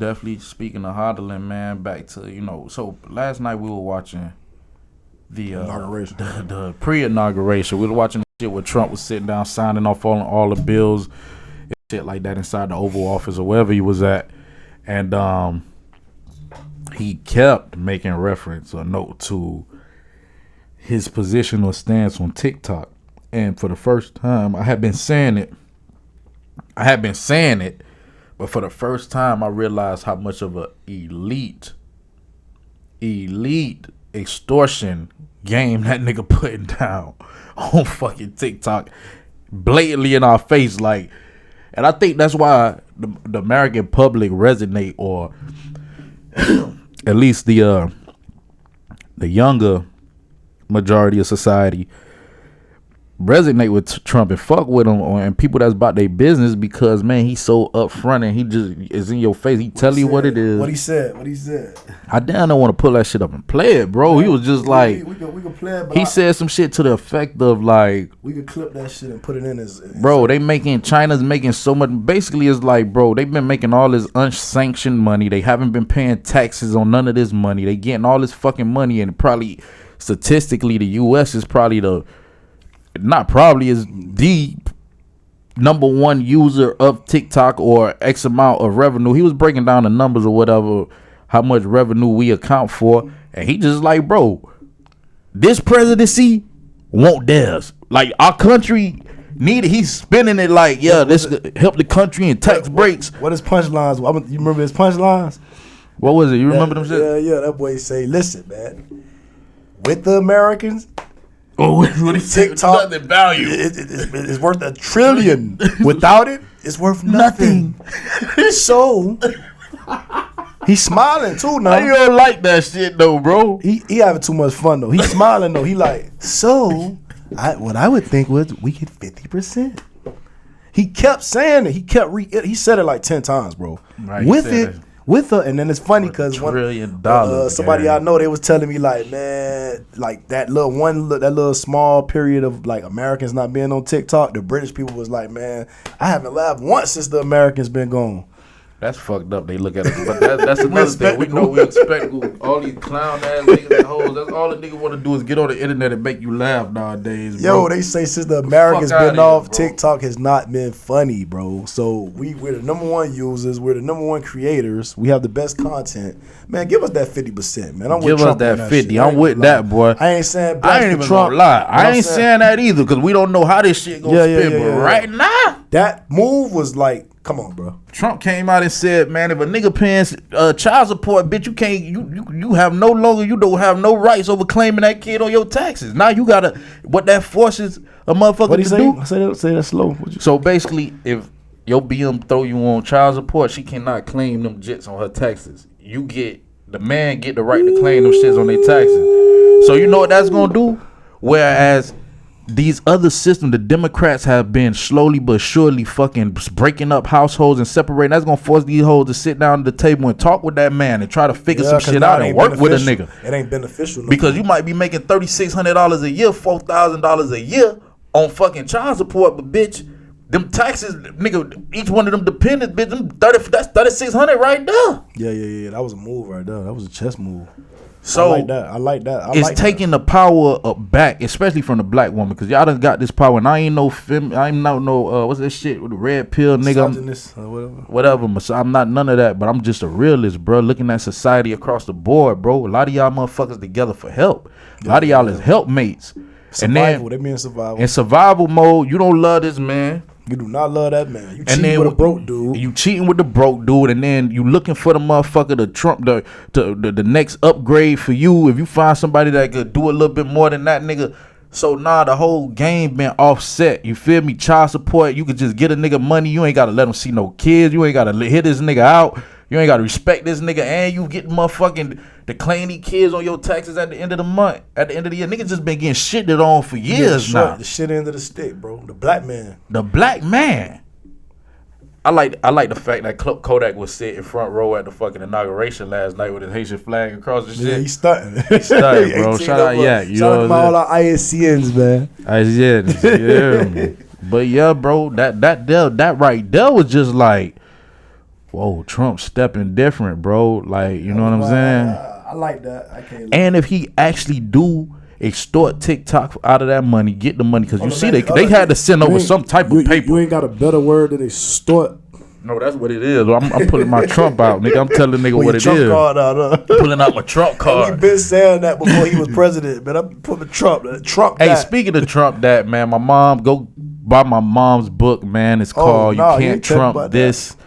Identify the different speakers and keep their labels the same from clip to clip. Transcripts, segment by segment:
Speaker 1: definitely. Speaking of hodling, man, back to, so last night we were watching the
Speaker 2: inauguration.
Speaker 1: The pre-inauguration. We were watching the shit where Trump was sitting down signing off on all the bills and shit like that inside the Oval Office or wherever he was at. And he kept making reference or note to his position or stance on TikTok. And for the first time, I had been saying it, but for the first time, I realized how much of a elite extortion game that nigga putting down on fucking TikTok, blatantly in our face, like. And I think that's why the American public resonate, or at least the younger majority of society resonate with Trump and fuck with him, and people that's about their business, because man, he's so upfront and he just is in your face. He tell you what it is.
Speaker 2: What he said.
Speaker 1: I damn don't want to pull that shit up and play it, bro. He was just like,
Speaker 2: we can play it. But
Speaker 1: he said some shit to the effect of like,
Speaker 2: we could clip that shit and put it in as
Speaker 1: bro. China's making so much. Basically, it's like, bro, they've been making all this unsanctioned money. They haven't been paying taxes on none of this money. They getting all this fucking money, and probably statistically, the U.S. is probably the number one user of TikTok, or X amount of revenue. He was breaking down the numbers or whatever, how much revenue we account for. And he just like, bro, this presidency won't theirs. Like, our country need it. He's spinning it like, yeah, this help the country in tax breaks.
Speaker 2: What is punchlines? You remember his punchlines?
Speaker 1: What was it? You remember them shit?
Speaker 2: Yeah, that boy say, listen, man, with the Americans,
Speaker 1: what he said,
Speaker 2: TikTok
Speaker 1: nothing value.
Speaker 2: It's worth $1 trillion. Without it, it's worth nothing. So he's smiling too now.
Speaker 1: You don't like that shit though, bro.
Speaker 2: He having too much fun though. He's smiling though. He like, so what I would think was we get 50%. He kept saying it. He said it like 10 times, bro.
Speaker 1: Right,
Speaker 2: With her, and then it's funny because
Speaker 1: $1 trillion.
Speaker 2: Somebody I know, they was telling me like, man, like that little small period of like Americans not being on TikTok, the British people was like, man, I haven't laughed once since the Americans been gone.
Speaker 1: That's fucked up. They look at us, but that's another thing. We know we expect all these clown ass niggas and hoes. That's all the nigga want to do is get on the internet and make you laugh nowadays, bro.
Speaker 2: Yo, they say since the Americans been off, TikTok has not been funny, bro. So we're the number one users. We're the number one creators. We have the best content. Man, give us that 50%, man.
Speaker 1: Give us that 50. I'm with that, boy.
Speaker 2: I ain't saying
Speaker 1: I ain't even gonna lie. I ain't saying that either, because we don't know how this shit gonna spin. But right now,
Speaker 2: that move was like, come on, bro.
Speaker 1: Trump came out and said, man, if a nigga paying child support, bitch, you can't, you have no longer, you don't have no rights over claiming that kid on your taxes. Now you gotta, what that forces a motherfucker to do.
Speaker 2: Say that slow.
Speaker 1: So basically, if your BM throw you on child support, she cannot claim them jits on her taxes. The man get the right to claim them shits on their taxes. So you know what that's gonna do? Whereas these other systems, the Democrats have been slowly but surely fucking breaking up households and separating. That's gonna force these hoes to sit down at the table and talk with that man and try to figure some shit out and work with a nigga.
Speaker 2: It ain't beneficial.
Speaker 1: Because you might be making $3,600 a year, $4,000 a year on fucking child support, but bitch, them taxes, nigga, each one of them dependents, bitch, that's $3,600 right there.
Speaker 2: Yeah. That was a move right there. That was a chess move.
Speaker 1: So
Speaker 2: I like that.
Speaker 1: It's taking the power back, especially from the black woman, because y'all done got this power, and I ain't no what's that shit with the red pill nigga, whatever. I'm not none of that, but I'm just a realist, bro. Looking at society across the board, bro. A lot of y'all motherfuckers together for help. A lot of y'all is helpmates.
Speaker 2: Survival, they mean survival.
Speaker 1: In survival mode, you don't love this man.
Speaker 2: You do not love that man. You cheating with a broke dude.
Speaker 1: You cheating with the broke dude, and then you looking for the motherfucker to trump the next upgrade for you. If you find somebody that could do a little bit more than that nigga. So the whole game been offset. You feel me? Child support, you could just get a nigga money. You ain't gotta let him see no kids. You ain't gotta hit this nigga out. You ain't gotta respect this nigga, and you get motherfucking to claim these kids on your taxes at the end of the month, at the end of the year. Niggas just been getting shitted on for years now.
Speaker 2: The shit end of the stick, bro. The black man.
Speaker 1: I like the fact that Kodak was sitting front row at the fucking inauguration last night with his Haitian flag across the shit.
Speaker 2: Yeah, he's stunting.
Speaker 1: Bro. Shout out, you
Speaker 2: shout out to all our ISCNs, man.
Speaker 1: ISCNs, yeah. But yeah, bro, that right there was just like, whoa, Trump stepping different, bro. Like, you know what I'm saying?
Speaker 2: I like that. I can't.
Speaker 1: And if he actually do extort TikTok out of that money, get the money, because you see they had to send over some type of paper.
Speaker 2: You ain't got a better word than extort.
Speaker 1: No, that's what it is. I'm pulling my Trump out, nigga. I'm telling nigga what it
Speaker 2: Trump
Speaker 1: is.
Speaker 2: Card out,
Speaker 1: Pulling out my Trump card.
Speaker 2: We've been saying that before he was president, but I'm putting Trump.
Speaker 1: Hey,
Speaker 2: that.
Speaker 1: speaking of Trump, that man, my mom, go buy my mom's book, man. It's called "You Can't Trump This." That.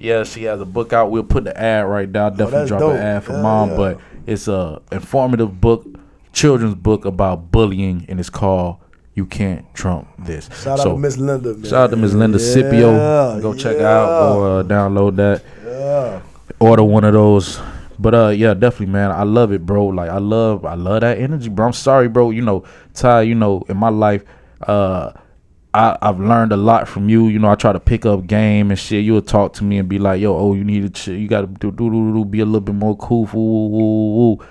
Speaker 1: Yeah, she has a book out. We'll put the ad right there. I'll definitely drop an ad for mom, but it's a informative book, children's book about bullying, and it's called "You Can't Trump This."
Speaker 2: Shout out to Miss Linda, man.
Speaker 1: Shout out to Miss Linda Scipio. Go check it out or download that.
Speaker 2: Yeah. Order
Speaker 1: one of those. But yeah, definitely, man. I love it, bro. Like I love that energy, bro. I'm sorry, bro. You know, Ty, you know, in my life, I've learned a lot from you. You know, I try to pick up game and shit. You'll talk to me and be like, yo, you need to you gotta do be a little bit more cool.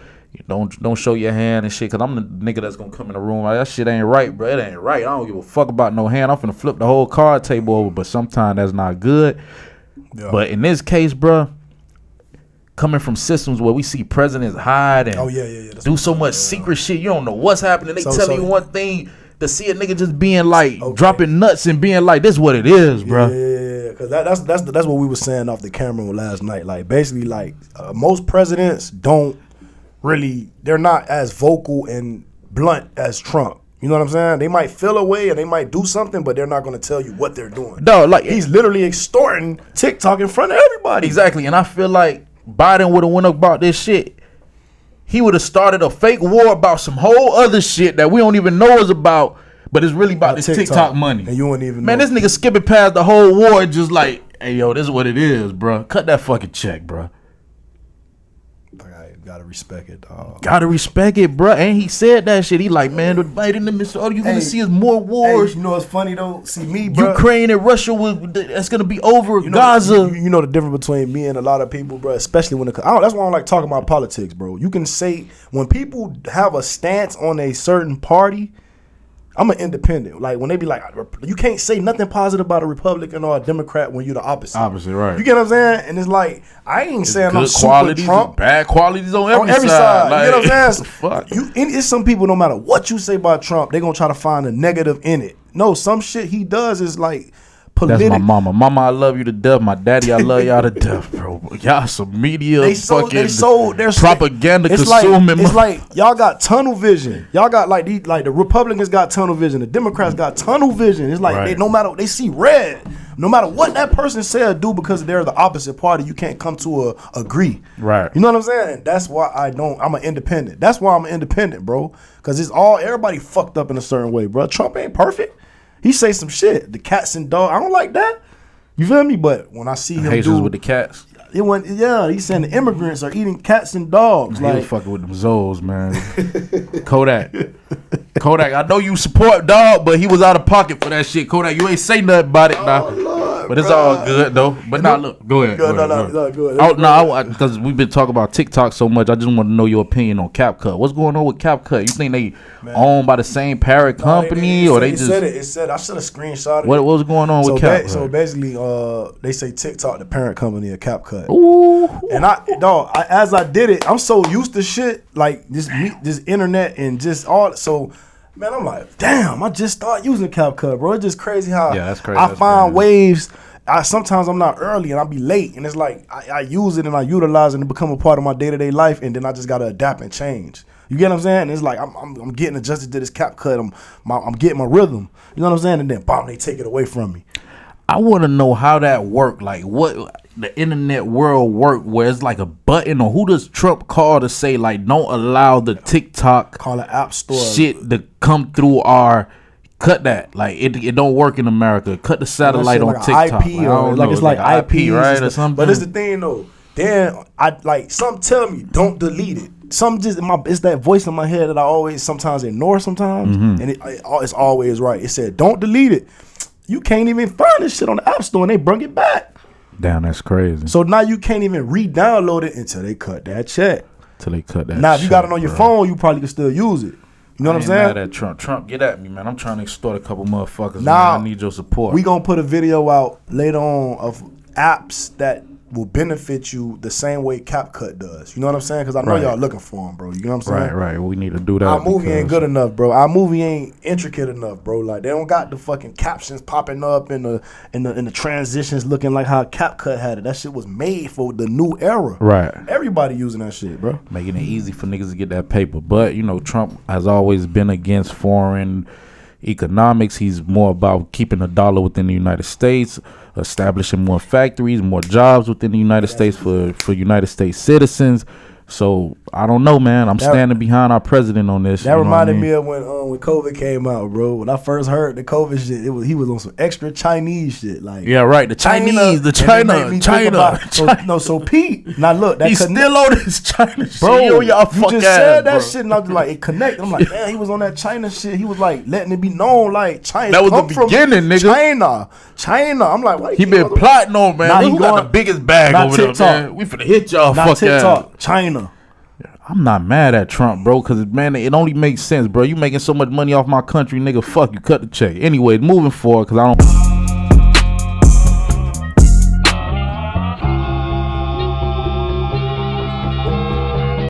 Speaker 1: Don't show your hand and shit, cause I'm the nigga that's gonna come in the room like, that shit ain't right, bro. It ain't right. I don't give a fuck about no hand. I'm finna flip the whole card table over, but sometimes that's not good. Yeah. But in this case, bro, coming from systems where we see presidents hide and do so much secret shit, you don't know what's happening. They tell you one thing, to see a nigga just being like dropping nuts and being like, this is what it is, bro.
Speaker 2: Yeah, because that's what we were saying off the camera last night. Like basically, like most presidents they're not as vocal and blunt as Trump. You know what I'm saying? They might feel a way and they might do something, but they're not going to tell you what they're doing.
Speaker 1: No, like
Speaker 2: he's literally extorting TikTok in front of everybody.
Speaker 1: Exactly, and I feel like Biden would have went about this shit. He would have started a fake war about some whole other shit that we don't even know is about, but it's really about this TikTok money.
Speaker 2: And you wouldn't even
Speaker 1: know. This nigga skipping past the whole war, just like, hey, yo, this is what it is, bro. Cut that fucking check, bro.
Speaker 2: Gotta respect it, dog.
Speaker 1: Gotta respect it, bro. And he said that shit. He like, man, the Biden and Mr. All you gonna see is more wars.
Speaker 2: Hey, you know what's funny though? See me, bro.
Speaker 1: Ukraine and Russia that's gonna be over. Gaza.
Speaker 2: You know the difference between me and a lot of people, bro. Especially when that's why I don't like talking about politics, bro. You can say when people have a stance on a certain party. I'm an independent. Like when they be like, you can't say nothing positive about a Republican or a Democrat when you're the opposite.
Speaker 1: Opposite, right?
Speaker 2: You get what I'm saying? And it's like I ain't saying I'm
Speaker 1: super
Speaker 2: Trump.
Speaker 1: Bad qualities on every side.
Speaker 2: Like, you know what I'm saying?
Speaker 1: Fuck.
Speaker 2: It's some people. No matter what you say about Trump, they gonna try to find a negative in it. No, some shit he does is like.
Speaker 1: That's my mama. Mama, I love you to death. My daddy, I love y'all to death, bro. Y'all some media
Speaker 2: they sold their
Speaker 1: propaganda consuming.
Speaker 2: It's like y'all got tunnel vision. Y'all got like the Republicans got tunnel vision. The Democrats got tunnel vision. It's like they see red. No matter what that person say or do, because they're the opposite party, you can't come to agree.
Speaker 1: Right.
Speaker 2: You know what I'm saying? That's why I'm an independent. That's why I'm an independent, bro. Because everybody fucked up in a certain way, bro. Trump ain't perfect. He say some shit. The cats and dogs. I don't like that. You feel me? But when I see him do
Speaker 1: with the cats,
Speaker 2: he's saying the immigrants are eating cats and dogs.
Speaker 1: He was fucking with them Zoes, man. Kodak. I know you support dog, but he was out of pocket for that shit. Kodak, you ain't say nothing about it now.
Speaker 2: Lord,
Speaker 1: but it's all good though. But now look, go ahead. Go ahead. Because we've been talking about TikTok so much. I just want to know your opinion on CapCut. What's going on with CapCut? You think they owned by the same parent company, or they just?
Speaker 2: It said I should have screenshotted.
Speaker 1: What was going on with CapCut?
Speaker 2: So basically, they say TikTok the parent company of CapCut.
Speaker 1: Ooh.
Speaker 2: And as I did it, I'm so used to shit like this internet and just all so. Man, I'm like, damn, I just started using CapCut, bro. It's just crazy how
Speaker 1: that's crazy.
Speaker 2: I find waves. Sometimes I'm not early and I'll be late. And it's like I use it and I utilize it and become a part of my day-to-day life. And then I just got to adapt and change. You get what I'm saying? And it's like I'm getting adjusted to this CapCut. I'm getting my rhythm. You know what I'm saying? And then, bam, they take it away from me.
Speaker 1: I want to know how that worked. Like, what the internet world work, where it's like a button, or who does Trump call to say, like, don't allow the TikTok
Speaker 2: call it app store
Speaker 1: shit to come through cut that. Like, it don't work in America. Cut the satellite on
Speaker 2: like
Speaker 1: TikTok.
Speaker 2: IP it's like IP,
Speaker 1: right, or something.
Speaker 2: But it's the thing though. Then some tell me don't delete it. Some just it's that voice in my head that I always sometimes ignore sometimes, and it's always right. It said don't delete it. You can't even find this shit on the App Store, and they bring it back.
Speaker 1: Damn, that's crazy.
Speaker 2: So now you can't even re-download it until they cut that check. Now, if you got it on your phone, you probably can still use it. You know what I'm saying?
Speaker 1: Mad at Trump, get at me, man. I'm trying to extort a couple motherfuckers. Now, man. I need your support.
Speaker 2: We gonna put a video out later on of apps that will benefit you the same way CapCut does. You know what I'm saying? Because I know
Speaker 1: Right.
Speaker 2: y'all looking for them, bro. You know what I'm saying?
Speaker 1: Right. We need to do that.
Speaker 2: Our movie ain't
Speaker 1: because-
Speaker 2: good enough, bro. Our movie ain't intricate enough, bro. Like they don't got the fucking captions popping up in the transitions looking like how CapCut had it. That shit was made for the new era.
Speaker 1: Right.
Speaker 2: Everybody using that shit, bro.
Speaker 1: Making it easy for niggas to get that paper. But, you know, Trump has always been against foreign economics. He's more about keeping the dollar within the United States, establishing more factories, more jobs within the United States for United States citizens. So I don't know, man. I'm standing behind our president on this.
Speaker 2: That reminded me of when COVID came out, bro. When I first heard the COVID shit, he was on some extra Chinese shit, like
Speaker 1: yeah, right. The Chinese,
Speaker 2: So Pete, now look,
Speaker 1: he's still on this China shit.
Speaker 2: Bro,
Speaker 1: Yo, y'all
Speaker 2: you
Speaker 1: fuck
Speaker 2: just
Speaker 1: ass,
Speaker 2: said that
Speaker 1: bro.
Speaker 2: shit, and I was like, it connected. I'm like, man, he was on that China shit. He was like letting it be known, like China.
Speaker 1: That was the beginning, nigga.
Speaker 2: China. I'm like, why
Speaker 1: he been plotting on, man.
Speaker 2: Now
Speaker 1: Who got the biggest bag over there, man? We finna hit y'all,
Speaker 2: not
Speaker 1: fuck
Speaker 2: TikTok,
Speaker 1: ass.
Speaker 2: China.
Speaker 1: I'm not mad at Trump, bro, because, man, it only makes sense, bro. You making so much money off my country, nigga. Fuck you. Cut the check. Anyway, moving forward, because I don't...